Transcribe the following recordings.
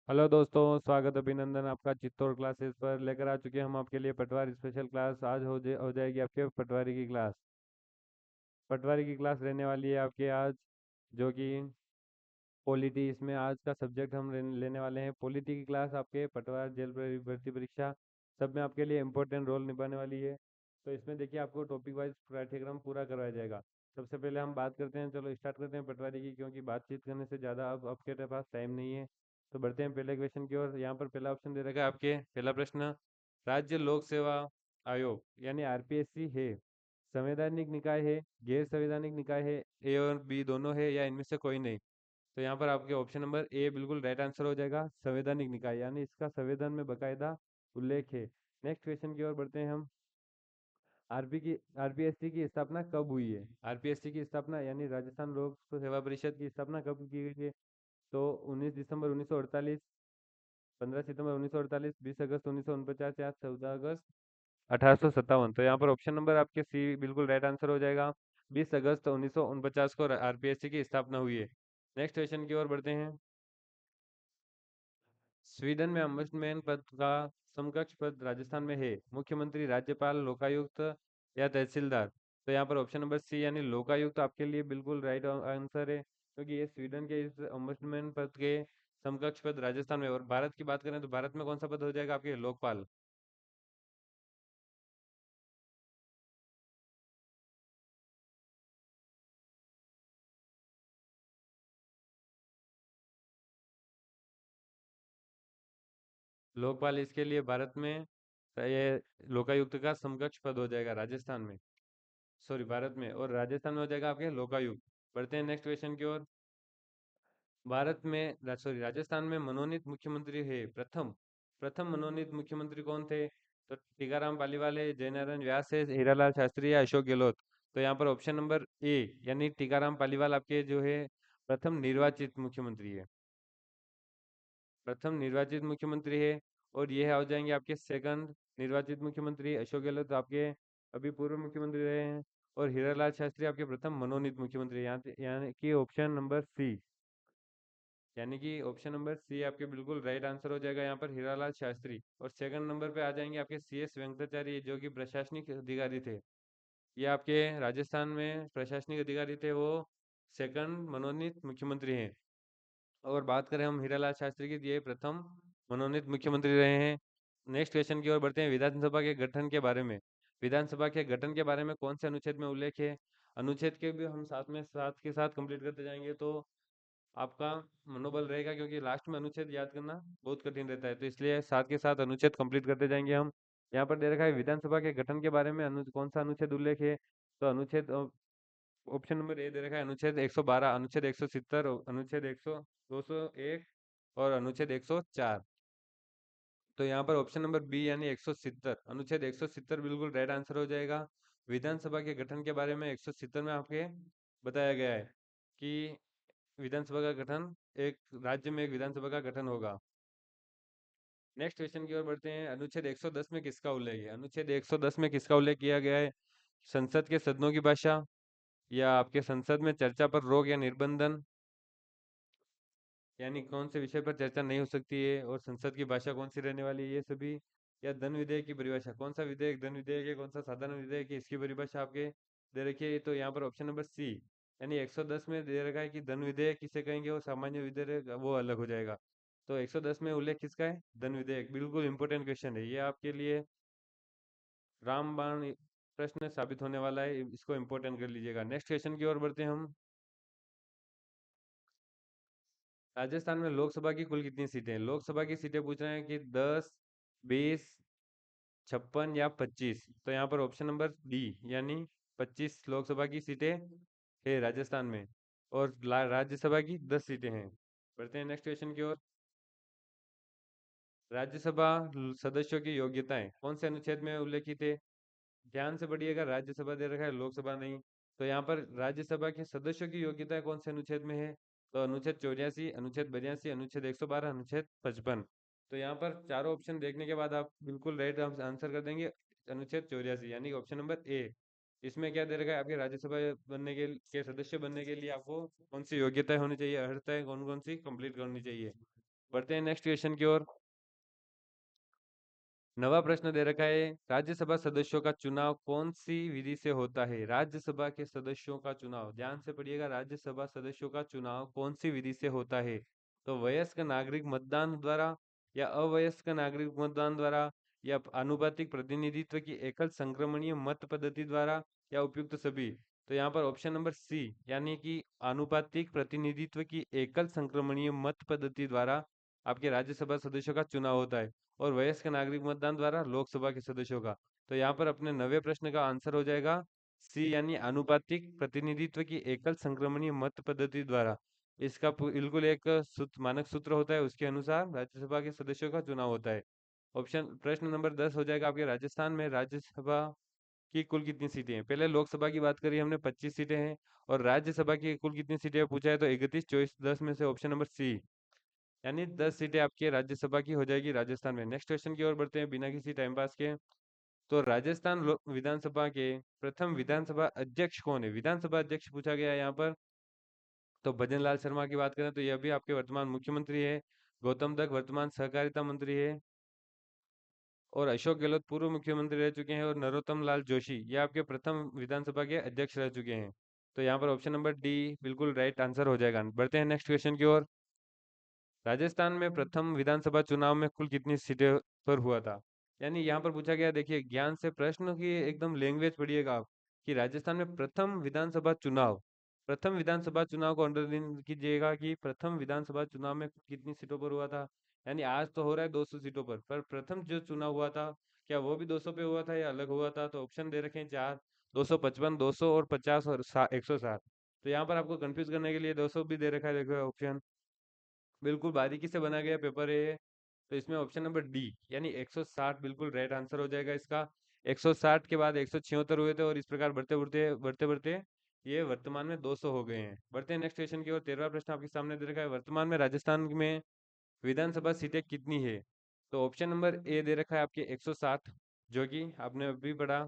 Hello दोस्तों, स्वागत अभिनंदन आपका चित्तौड़ क्लासेस पर लेकर आ चुके हैं हम आपके लिए पटवारी स्पेशल क्लास। आज हो जाएगी आपके पटवारी की क्लास। पटवारी की क्लास रहने वाली है आपके आज, जो कि पॉलिटी। इसमें आज का सब्जेक्ट हम लेने वाले हैं पॉलिटी की क्लास। आपके पटवार जेल भर्ती परीक्षा सब में आपके लिए इंपॉर्टेंट रोल निभाने वाली है। तो इसमें देखिए आपको टॉपिक वाइज पाठ्यक्रम पूरा करवाया जाएगा। सबसे पहले हम बात करते हैं, चलो स्टार्ट करते हैं पटवारी की, क्योंकि बातचीत करने से ज़्यादा अब आपके पास टाइम नहीं है। तो बढ़ते हैं पहले क्वेश्चन की ओर। यहाँ पर पहला ऑप्शन दे रखा है आपके, पहला प्रश्न, राज्य लोक सेवा आयोग यानी आरपीएससी है, संवैधानिक निकाय है, गैर संवैधानिक निकाय है, ए और बी दोनों है, या इनमें से कोई नहीं। तो यहाँ पर आपके ऑप्शन नंबर ए बिल्कुल राइट आंसर हो जाएगा, संवैधानिक निकाय, यानी इसका संविधान में बकायदा उल्लेख है। नेक्स्ट क्वेश्चन की ओर बढ़ते हैं हम। आरपीएससी की स्थापना कब हुई है? आरपीएससी की स्थापना यानी राजस्थान लोक सेवा परिषद की स्थापना कब की गई है? तो 19 दिसंबर 1948, 15 सितंबर 1948, 20 अगस्त 1949, या 14 अगस्त 1857। तो यहाँ पर ऑप्शन नंबर आपके सी बिल्कुल राइट आंसर हो जाएगा, 20 अगस्त 1949 को आरपीएससी की स्थापना हुई है। नेक्स्ट क्वेश्चन की ओर बढ़ते हैं। स्वीडन में अम्बुड्समैन पद का समकक्ष पद राजस्थान में है, मुख्यमंत्री, राज्यपाल, लोकायुक्त या तहसीलदार। तो यहाँ पर ऑप्शन नंबर सी यानी लोकायुक्त आपके लिए बिल्कुल राइट आंसर है, क्योंकि ये स्वीडन के इस अम्बुड्समैन पद के समकक्ष पद राजस्थान में। और भारत की बात करें तो भारत में कौन सा पद हो जाएगा आपके? लोकपाल। लोकपाल इसके लिए भारत में ये लोकायुक्त का समकक्ष पद हो जाएगा राजस्थान में, सॉरी भारत में, और राजस्थान में हो जाएगा आपके लोकायुक्त। बढ़ते हैं नेक्स्ट क्वेश्चन की ओर। भारत में सॉरी राजस्थान में मनोनीत मुख्यमंत्री है प्रथम, प्रथम मनोनीत मुख्यमंत्री कौन थे? तो टीकाराम पालीवाल है, जयनारायण व्यास है, हीरालाल शास्त्री या अशोक गहलोत। तो यहाँ पर ऑप्शन नंबर ए यानी टीकाराम पालीवाल आपके जो है प्रथम निर्वाचित मुख्यमंत्री है, प्रथम निर्वाचित मुख्यमंत्री है। और ये हो जाएंगे आपके सेकंड निर्वाचित मुख्यमंत्री अशोक गहलोत आपके अभी पूर्व मुख्यमंत्री रहे हैं, और हीरालाल शास्त्री आपके प्रथम मनोनीत मुख्यमंत्री। यहाँ यानी कि ऑप्शन नंबर सी, यानी कि ऑप्शन नंबर सी आपके बिल्कुल राइट आंसर हो जाएगा यहाँ पर, हीरालाल शास्त्री। और सेकंड नंबर पे आ जाएंगे आपके सीएस वेंकटाचार्य, जो कि प्रशासनिक अधिकारी थे। ये आपके राजस्थान में प्रशासनिक अधिकारी थे, वो सेकंड मनोनीत मुख्यमंत्री हैं। और बात करें हम हीरालाल शास्त्री की, ये प्रथम मनोनीत मुख्यमंत्री रहे हैं। नेक्स्ट क्वेश्चन की ओर बढ़ते हैं, विधानसभा के गठन के बारे में। विधानसभा के गठन के बारे में कौन से अनुच्छेद में उल्लेख है? अनुच्छेद के भी हम साथ में साथ के साथ कंप्लीट करते जाएंगे तो आपका मनोबल रहेगा, क्योंकि लास्ट में अनुच्छेद याद करना बहुत कठिन रहता है, तो इसलिए साथ के साथ अनुच्छेद कंप्लीट करते जाएंगे हम। यहाँ पर दे रखा है विधानसभा के गठन के बारे में कौन सा अनुच्छेद उल्लेख है? तो अनुच्छेद ऑप्शन नंबर ए दे रखा है, अनुच्छेद 112, अनुच्छेद 170, अनुच्छेद 100, 201 और अनुच्छेद 104। तो यहाँ पर ऑप्शन नंबर बी यानी 170, अनुच्छेद 170 बिल्कुल राइट आंसर हो जाएगा। विधानसभा के गठन के बारे में 170 में आपके बताया गया है कि विधानसभा का गठन, एक राज्य में एक विधानसभा का गठन होगा। नेक्स्ट क्वेश्चन की ओर बढ़ते हैं, अनुच्छेद 110 में किसका उल्लेख है? अनुच्छेद 110 में किसका उल्लेख किया गया है? संसद के सदनों की भाषा, या आपके संसद में चर्चा पर रोक या निर्बंधन, यानी कौन से विषय पर चर्चा नहीं हो सकती है और संसद की भाषा कौन सी रहने वाली है, ये सभी, या धन विधेयक की परिभाषा, कौन सा विधेयक धन विधेयक है, कौन सा साधारण विधेयक है, इसकी परिभाषा आपके दे रखी है। तो यहाँ पर ऑप्शन नंबर सी यानी 110 में दे रखा है कि धन विधेयक किसे कहेंगे और सामान्य विधेयक वो अलग हो जाएगा। तो 110 में उल्लेख किसका है? धन विधेयक। बिल्कुल इंपॉर्टेंट क्वेश्चन है ये आपके लिए, रामबाण प्रश्न साबित होने वाला है, इसको इंपॉर्टेंट कर लीजिएगा। नेक्स्ट क्वेश्चन की ओर बढ़ते हैं हम। राजस्थान में लोकसभा की कुल कितनी सीटें हैं? लोकसभा की सीटें पूछ रहे हैं कि 10, 20, 56 या 25। तो यहाँ पर ऑप्शन नंबर डी यानी 25 लोकसभा की सीटें है राजस्थान में, और राज्यसभा की 10 सीटें हैं। बढ़ते हैं नेक्स्ट क्वेश्चन की ओर। राज्यसभा सदस्यों की योग्यताएं कौन से अनुच्छेद में उल्लेखित है? ध्यान से पढ़िएगा, राज्यसभा दे रखा है, लोकसभा नहीं। तो यहाँ पर राज्यसभा के सदस्यों की योग्यता कौन से अनुच्छेद में है? तो अनुच्छेद 84, अनुच्छेद 82, अनुच्छेद 112, अनुच्छेद 55। तो यहाँ पर चारों ऑप्शन देखने के बाद आप बिल्कुल राइट आंसर कर देंगे, अनुच्छेद 84 यानी ऑप्शन नंबर ए। इसमें क्या दे रखा है, आपके राज्यसभा बनने के सदस्य बनने के लिए आपको कौन सी योग्यताएं होनी चाहिए, अर्हताएं कौन कौन सी कंप्लीट करनी चाहिए। बढ़ते हैं नेक्स्ट क्वेश्चन की ओर। नवा प्रश्न दे रखा है, राज्यसभा सदस्यों का चुनाव कौन सी विधि से होता है? राज्यसभा के सदस्यों का चुनाव, ध्यान से पढ़िएगा, राज्यसभा सदस्यों का चुनाव कौन सी विधि से होता है? तो वयस्क नागरिक मतदान द्वारा, या अवयस्क नागरिक मतदान द्वारा, या आनुपातिक प्रतिनिधित्व की एकल संक्रमणीय मत पद्धति द्वारा, या उपयुक्त सभी। तो यहाँ पर ऑप्शन नंबर सी, यानी कि आनुपातिक प्रतिनिधित्व की एकल संक्रमणीय मत पद्धति द्वारा आपके राज्यसभा सदस्यों का चुनाव होता है, और वयस्क नागरिक मतदान द्वारा लोकसभा के सदस्यों का। तो यहाँ पर अपने 90 प्रश्न का आंसर हो जाएगा सी, यानी आनुपातिक प्रतिनिधित्व की एकल संक्रमणीय मत पद्धति द्वारा। इसका बिल्कुल एक मानक सूत्र होता है, उसके अनुसार राज्यसभा के सदस्यों का चुनाव होता है। ऑप्शन प्रश्न नंबर 10 हो जाएगा आपके, राजस्थान में राज्यसभा की कुल कितनी सीटें हैं? पहले लोकसभा की बात करी हमने, 25 सीटें हैं, और राज्यसभा की कुल कितनी सीटें पूछा है तो 31, 24, 10 में से ऑप्शन नंबर सी, यानी 10 सीटें आपकी राज्यसभा की हो जाएगी राजस्थान में। नेक्स्ट क्वेश्चन की ओर बढ़ते हैं बिना किसी टाइम पास के। तो राजस्थान विधानसभा के प्रथम विधानसभा अध्यक्ष कौन है? विधानसभा अध्यक्ष पूछा गया है यहाँ पर। तो भजन लाल शर्मा की बात करें तो यह भी आपके वर्तमान मुख्यमंत्री है। गौतम दत्त वर्तमान सहकारिता मंत्री है, और अशोक गहलोत पूर्व मुख्यमंत्री रह चुके हैं, और नरोत्तम लाल जोशी ये आपके प्रथम विधानसभा के अध्यक्ष रह चुके हैं। तो यहाँ पर ऑप्शन नंबर डी बिल्कुल राइट आंसर हो जाएगा। बढ़ते हैं नेक्स्ट क्वेश्चन की ओर। राजस्थान में प्रथम विधानसभा चुनाव में कुल कितनी सीटें पर हुआ था? यानी यहाँ पर पूछा गया, देखिए ज्ञान से प्रश्न की एकदम लैंग्वेज पढ़िएगा आप, कि राजस्थान में प्रथम विधानसभा चुनाव को अंडरलाइन कीजिएगा कि प्रथम विधानसभा चुनाव में कितनी सीटों पर हुआ था। यानी आज तो हो रहा है 200 सीटों पर प्रथम जो चुनाव हुआ था, क्या वो भी 200 पे हुआ था या अलग हुआ था? तो ऑप्शन दे रखे हैं चार, 255, 200 और 50 और 160। तो यहाँ पर आपको कंफ्यूज करने के लिए 200 भी दे रखा है, देखो ऑप्शन बिल्कुल बारीकी से बना गया पेपर है ये। तो इसमें ऑप्शन नंबर डी, यानी 160 बिल्कुल राइट आंसर हो जाएगा इसका। 160 के बाद 176 हुए थे, और इस प्रकार बढ़ते बढ़ते बढ़ते बढ़ते ये वर्तमान में 200 हो गए हैं। बढ़ते हैं नेक्स्ट क्वेश्चन की ओर। 13वां प्रश्न आपके सामने दे रखा है, वर्तमान में राजस्थान में विधानसभा सीटें कितनी है? तो ऑप्शन नंबर ए दे रखा है आपके 160, जो कि आपने अभी पढ़ा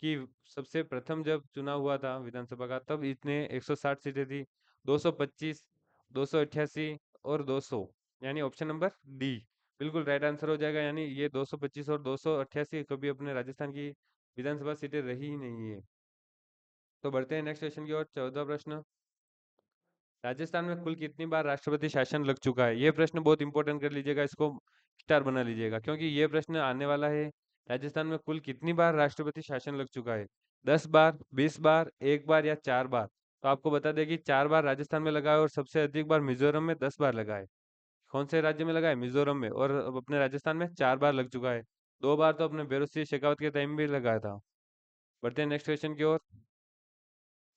कि सबसे प्रथम जब चुनाव हुआ था विधानसभा का तब इतने 160 सीटें थी। 225, 288 और 200, यानी ऑप्शन नंबर डी बिल्कुल राइट आंसर हो जाएगा। यानी ये 225 और 288 कभी अपने राजस्थान की विधानसभा सीटें रही ही नहीं है। तो बढ़ते हैं नेक्स्ट क्वेश्चन की ओर। 14वां प्रश्न, राजस्थान में कुल कितनी बार राष्ट्रपति शासन लग चुका है? ये प्रश्न बहुत इंपॉर्टेंट कर लीजिएगा, इसको स्टार बना लीजिएगा, क्योंकि ये प्रश्न आने वाला है। राजस्थान में कुल कितनी बार राष्ट्रपति शासन लग चुका है? 10 बार, 20 बार, 1 बार या 4 बार? तो आपको बता दें कि 4 बार राजस्थान में लगा है, और सबसे अधिक बार मिजोरम में 10 बार लगा है। कौन से राज्य में लगा है? मिजोरम में। और अब अपने राजस्थान में 4 बार लग चुका है। 2 बार तो अपने बेरोसी शेखावत के टाइम भी लगाया था। बढ़ते हैं नेक्स्ट क्वेश्चन की ओर।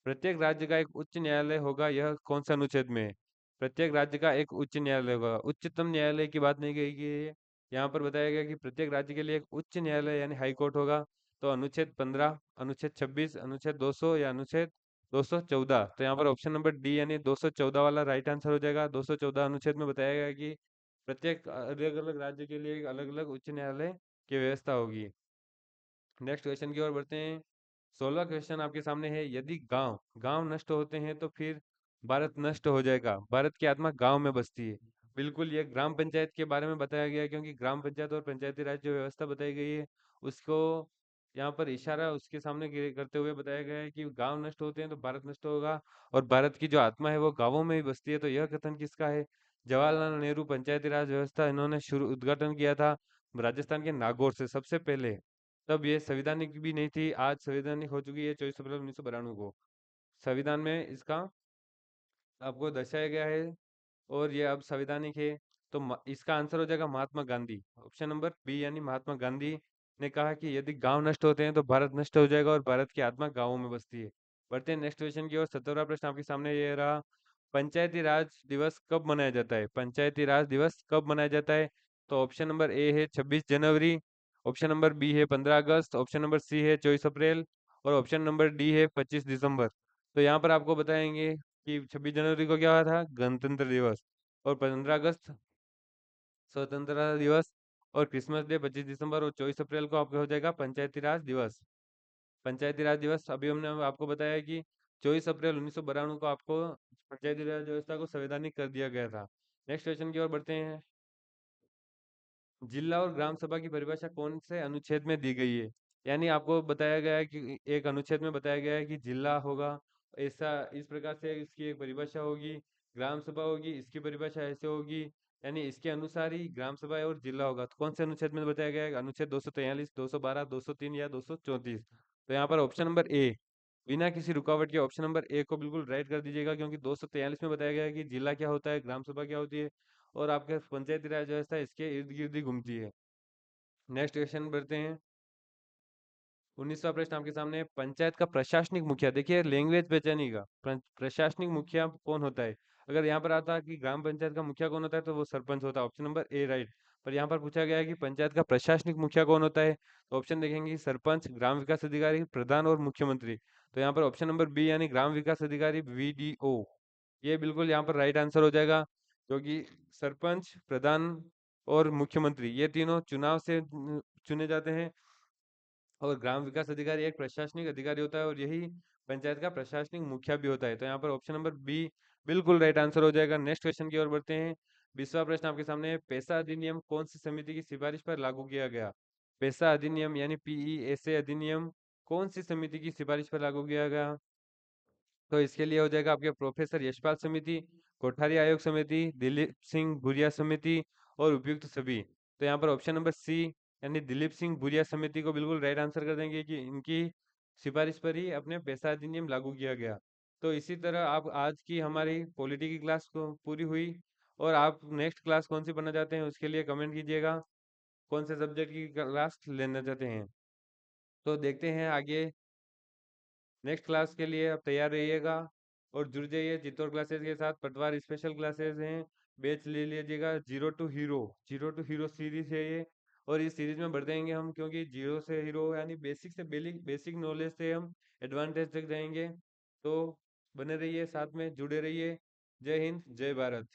प्रत्येक राज्य का एक उच्च न्यायालय होगा, यह कौन सा अनुच्छेद में है? प्रत्येक राज्य का एक उच्च न्यायालय होगा, उच्चतम न्यायालय की बात नहीं कही गई है। यहाँ पर बताया गया कि प्रत्येक राज्य के लिए एक उच्च न्यायालय यानी हाई कोर्ट होगा। तो अनुच्छेद 15, अनुच्छेद 26, अनुच्छेद 200 या अनुच्छेद 214? तो यहाँ पर ऑप्शन नंबर डी यानी 214 वाला राइट आंसर हो जाएगा। 214 अनुच्छेद में बताया गया कि प्रत्येक अलग अलग राज्य के लिए अलग अलग उच्च न्यायालय की व्यवस्था होगी। नेक्स्ट क्वेश्चन की ओर बढ़ते हैं। 16वां क्वेश्चन आपके सामने है, यदि गांव गांव नष्ट होते हैं तो फिर भारत नष्ट हो जाएगा, भारत की आत्मा गांव में बसती है। बिल्कुल ये ग्राम पंचायत के बारे में बताया गया है, क्योंकि ग्राम पंचायत और पंचायती राज जो व्यवस्था बताई गई है उसको यहाँ पर इशारा उसके सामने करते हुए बताया गया है कि गांव नष्ट होते हैं तो भारत नष्ट होगा, और भारत की जो आत्मा है वो गांवों में ही बसती है। तो यह कथन किसका है? जवाहरलाल नेहरू पंचायती राज व्यवस्था इन्होंने शुरू उद्घाटन किया था राजस्थान के नागौर से सबसे पहले। तब ये संवैधानिक भी नहीं थी, आज संवैधानिक हो चुकी है 24 अप्रैल 1992 को। संविधान में इसका आपको दर्शाया गया है, और ये अब संवैधानिक है। तो इसका आंसर हो जाएगा Mahatma Gandhi, option number B, यानी महात्मा गांधी ने कहा कि यदि गांव नष्ट होते हैं तो भारत नष्ट हो जाएगा, और भारत की आत्मा गांवों में बसती है। बढ़ते हैं नेक्स्ट क्वेश्चन की ओर। 17वां प्रश्न आपके सामने ये रहा, पंचायती राज दिवस कब मनाया जाता है? पंचायती राज दिवस कब मनाया जाता है? तो ऑप्शन नंबर ए है 26 जनवरी, ऑप्शन नंबर बी है 15 अगस्त, ऑप्शन नंबर सी है 24 अप्रैल, और ऑप्शन नंबर डी है 25 दिसंबर। तो यहाँ पर आपको बताएंगे कि 26 जनवरी को क्या हुआ था? गणतंत्र दिवस। और 15 अगस्त स्वतंत्रता दिवस, और क्रिसमस डे 25 दिसंबर, और 24 अप्रैल को आपका हो जाएगा पंचायती राज दिवस। पंचायती राज दिवस अभी हमने आपको बताया कि 24 अप्रैल 1992 को आपको पंचायती राज व्यवस्था को संवैधानिक कर दिया गया था। नेक्स्ट क्वेश्चन की ओर बढ़ते हैं। जिला और ग्राम सभा की परिभाषा कौन से अनुच्छेद में दी गई है? यानी आपको बताया गया है कि एक अनुच्छेद में बताया गया है कि जिला होगा, ऐसा इस प्रकार से इसकी एक परिभाषा होगी। ग्राम सभा होगी, इसकी परिभाषा ऐसे होगी। यानी इसके अनुसार ही ग्राम सभा और जिला होगा। तो कौन से अनुच्छेद में बताया गया है? अनुच्छेद 243, 212, 203 या 234। तो यहाँ पर ऑप्शन नंबर ए, बिना किसी रुकावट के ऑप्शन नंबर ए को बिल्कुल राइट कर दीजिएगा, क्योंकि 243 में बताया गया है कि जिला क्या होता है, ग्राम सभा क्या होती है, और आपके पंचायती राज व्यवस्था इसके इर्द गिर्द ही घूमती है। नेक्स्ट क्वेश्चन बढ़ते हैं। 19वां प्रश्न आपके सामने है, पंचायत का प्रशासनिक मुखिया, देखिए लैंग्वेज पहचानिएगा, प्रशासनिक मुखिया कौन होता है? अगर यहाँ पर आता कि ग्राम पंचायत का मुखिया कौन होता है, तो वो सरपंच होता है, ऑप्शन नंबर ए राइट। पर यहाँ पर पूछा गया है कि पंचायत का प्रशासनिक मुखिया कौन होता है, तो ऑप्शन देखेंगे सरपंच, ग्राम विकास अधिकारी, प्रधान और मुख्यमंत्री। तो यहाँ पर ऑप्शन नंबर बी यानी ग्राम विकास अधिकारी, VDO, ये बिल्कुल यहाँ पर राइट आंसर हो जाएगा, क्योंकि सरपंच, प्रधान और मुख्यमंत्री ये तीनों चुनाव से चुने जाते हैं, और ग्राम विकास अधिकारी एक प्रशासनिक अधिकारी होता है, और यही पंचायत का प्रशासनिक मुखिया भी होता है। तो यहाँ पर ऑप्शन नंबर बी बिल्कुल राइट आंसर हो जाएगा। नेक्स्ट क्वेश्चन की ओर बढ़ते हैं। 20वां प्रश्न आपके सामने है, पैसा अधिनियम कौन सी समिति की सिफारिश पर लागू किया गया? पैसा अधिनियम यानी PESA अधिनियम कौन सी समिति की सिफारिश पर लागू किया गया? तो इसके लिए हो जाएगा आपके प्रोफेसर यशपाल समिति, कोठारी आयोग समिति, दिलीप सिंह भुरिया समिति और उपयुक्त सभी। तो यहाँ पर ऑप्शन नंबर सी यानी दिलीप सिंह भुरिया समिति को बिल्कुल राइट आंसर कर देंगे कि इनकी सिफारिश पर ही अपने पैसा अधिनियम लागू किया गया। तो इसी तरह आप आज की हमारी पॉलिटी की क्लास को पूरी हुई, और आप नेक्स्ट क्लास कौन सी बनना चाहते हैं उसके लिए कमेंट कीजिएगा, कौन से सब्जेक्ट की क्लास लेना चाहते हैं। तो देखते हैं आगे, नेक्स्ट क्लास के लिए आप तैयार रहिएगा और जुड़ जाइए चित्तौड़ क्लासेस के साथ। पटवार स्पेशल क्लासेस हैं, बैच ले लीजिएगा। जीरो टू हीरो सीरीज है ये, और इस सीरीज में बढ़ जाएंगे हम, क्योंकि जीरो से हीरो यानी बेसिक से बेसिक नॉलेज से हम एडवांटेज तक जाएंगे। तो बने रहिए, साथ में जुड़े रहिए। जय हिंद, जय भारत।